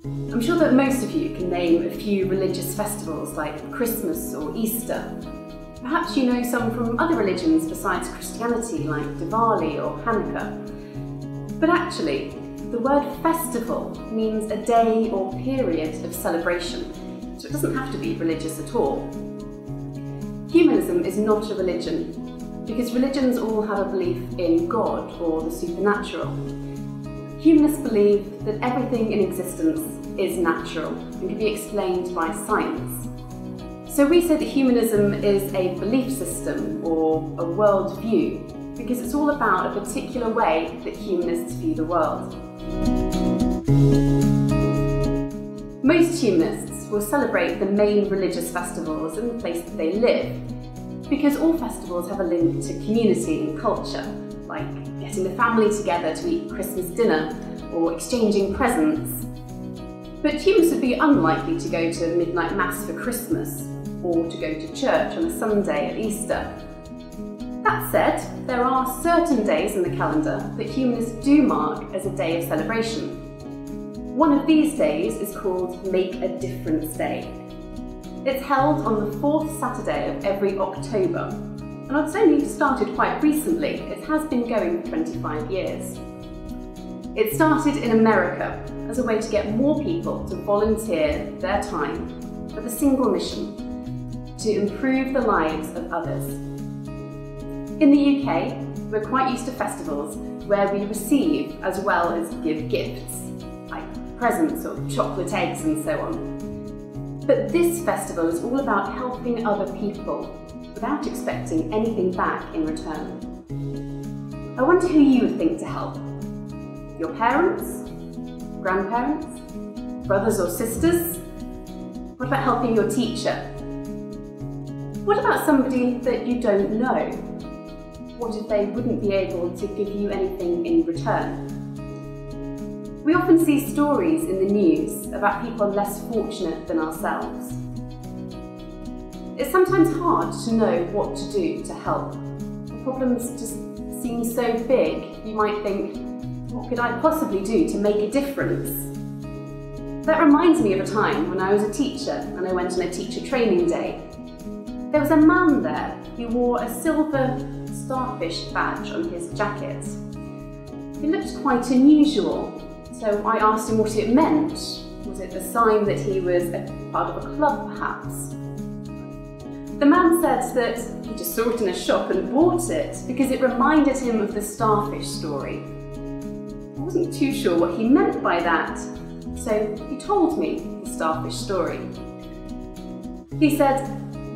I'm sure that most of you can name a few religious festivals like Christmas or Easter. Perhaps you know some from other religions besides Christianity, like Diwali or Hanukkah. But actually, the word festival means a day or period of celebration, so it doesn't have to be religious at all. Humanism is not a religion, because religions all have a belief in God or the supernatural. Humanists believe that everything in existence is natural and can be explained by science. So we say that humanism is a belief system or a worldview because it's all about a particular way that humanists view the world. Most humanists will celebrate the main religious festivals in the place that they live because all festivals have a link to community and culture, like getting the family together to eat Christmas dinner or exchanging presents. But humanists would be unlikely to go to midnight mass for Christmas or to go to church on a Sunday at Easter. That said, there are certain days in the calendar that humanists do mark as a day of celebration. One of these days is called Make a Difference Day. It's held on the fourth Saturday of every October, and it's only started quite recently. It has been going for 25 years. It started in America as a way to get more people to volunteer their time with a single mission: to improve the lives of others. In the UK, we're quite used to festivals where we receive as well as give gifts, like presents or chocolate eggs and so on. But this festival is all about helping other people without expecting anything back in return. I wonder who you would think to help. Your parents? Grandparents? Brothers or sisters? What about helping your teacher? What about somebody that you don't know? What if they wouldn't be able to give you anything in return? We often see stories in the news about people less fortunate than ourselves. It's sometimes hard to know what to do to help. The problems just seem so big, you might think, what could I possibly do to make a difference? That reminds me of a time when I was a teacher and I went on a teacher training day. There was a man there who wore a silver Starfish badge on his jacket. It looked quite unusual, so I asked him what it meant. Was it a sign that he was a part of a club, perhaps? The man said that he just saw it in a shop and bought it because it reminded him of the Starfish Story. I wasn't too sure what he meant by that, so he told me the Starfish Story. He said,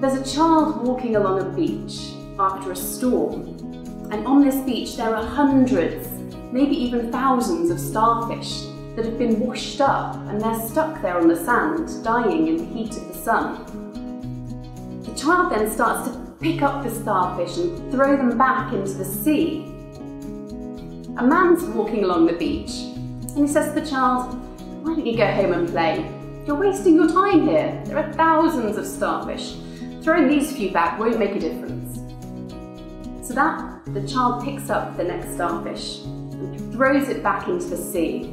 there's a child walking along a beach after a storm, and on this beach there are hundreds, maybe even thousands of starfish that have been washed up and they're stuck there on the sand, dying in the heat of the sun. The child then starts to pick up the starfish and throw them back into the sea. A man's walking along the beach and he says to the child, why don't you go home and play? You're wasting your time here. There are thousands of starfish. Throwing these few back won't make a difference. So the child picks up the next starfish and throws it back into the sea.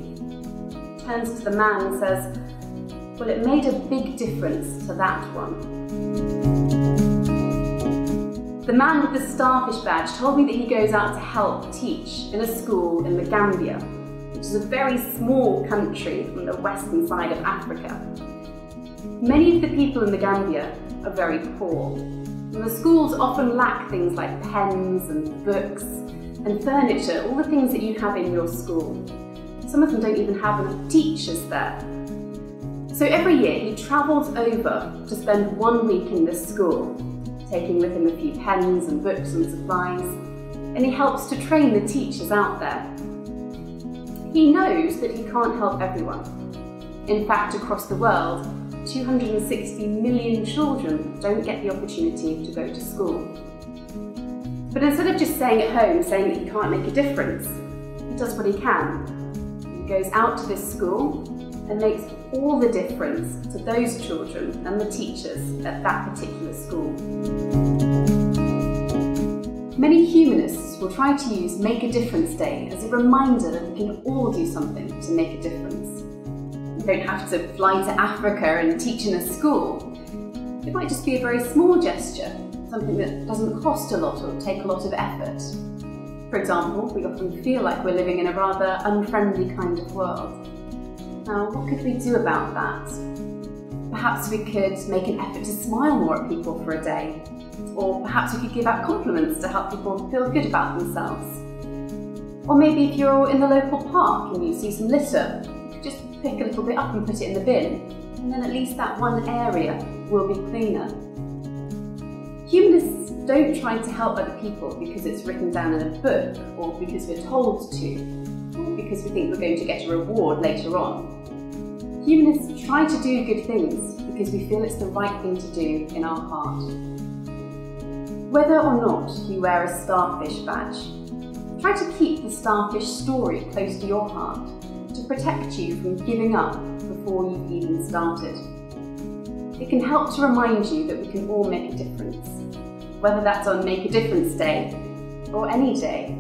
Turns to the man and says, well, it made a big difference to that one. The man with the starfish badge told me that he goes out to help teach in a school in the Gambia, which is a very small country on the western side of Africa. Many of the people in the Gambia are very poor, and the schools often lack things like pens and books and furniture, all the things that you have in your school. Some of them don't even have enough teachers there. So every year he travels over to spend 1 week in this school, taking with him a few pens and books and supplies, and he helps to train the teachers out there. He knows that he can't help everyone. In fact, across the world, 260 million children don't get the opportunity to go to school. But instead of just staying at home saying that he can't make a difference, he does what he can. He goes out to this school and makes all the difference to those children and the teachers at that particular school. Many humanists will try to use Make a Difference Day as a reminder that we can all do something to make a difference. You don't have to fly to Africa and teach in a school. It might just be a very small gesture, something that doesn't cost a lot or take a lot of effort. For example, we often feel like we're living in a rather unfriendly kind of world. Now, what could we do about that? Perhaps we could make an effort to smile more at people for a day. Or perhaps we could give out compliments to help people feel good about themselves. Or maybe if you're in the local park and you see some litter, you could just pick a little bit up and put it in the bin, and then at least that one area will be cleaner. Humanists don't try to help other people because it's written down in a book, or because we're told to, or because we think we're going to get a reward later on. Humanists try to do good things because we feel it's the right thing to do in our heart. Whether or not you wear a starfish badge, try to keep the Starfish Story close to your heart to protect you from giving up before you've even started. It can help to remind you that we can all make a difference, whether that's on Make a Difference Day or any day.